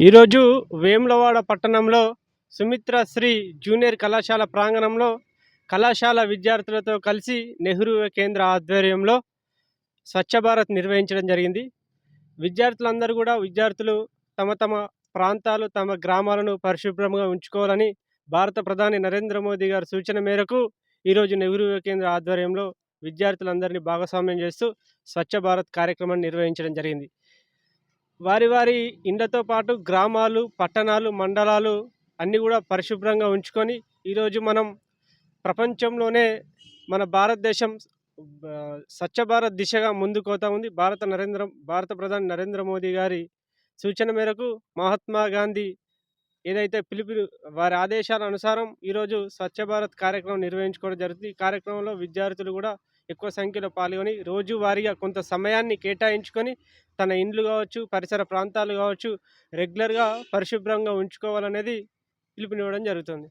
ఈరోజు వేములవాడ పట్టణంలో సుమిత్ర శ్రీ జూనియర్ కళాశాల ప్రాంగణంలో కళాశాల విద్యార్థులతో కలిసి నెహ్రూ కేంద్ర ఆధ్వర్యంలో స్వచ్ఛ భారత్ నిర్వహించడం జరిగింది. విద్యార్థులు తమ తమ ప్రాంతాలు, తమ గ్రామాలను పరిశుభ్రంగా ఉంచుకోవాలని భారత ప్రధాని నరేంద్ర మోదీ గారి సూచన మేరకు ఈరోజు నెహ్రూ కేంద్ర ఆధ్వర్యంలో విద్యార్థులందరినీ భాగస్వామ్యం చేస్తూ స్వచ్ఛ భారత్ కార్యక్రమాన్ని నిర్వహించడం జరిగింది. వారి ఇండ్లతో పాటు గ్రామాలు, పట్టణాలు, మండలాలు అన్నీ కూడా పరిశుభ్రంగా ఉంచుకొని ఈరోజు మనం ప్రపంచంలోనే మన భారతదేశం స్వచ్ఛ భారత్ దిశగా ముందుకు పోతా ఉంది. భారత ప్రధాని నరేంద్ర మోదీ గారి సూచన మేరకు మహాత్మా గాంధీ ఏదైతే వారి ఆదేశాల అనుసారం ఈరోజు స్వచ్ఛ భారత్ కార్యక్రమం నిర్వహించుకోవడం జరుగుతుంది. ఈ కార్యక్రమంలో విద్యార్థులు కూడా ఎక్కువ సంఖ్యలో పాల్గొని రోజువారీగా కొంత సమయాన్ని కేటాయించుకొని తన ఇండ్లు కావచ్చు, పరిసర ప్రాంతాలు కావచ్చు రెగ్యులర్గా పరిశుభ్రంగా ఉంచుకోవాలనేది పిలుపునివ్వడం జరుగుతుంది.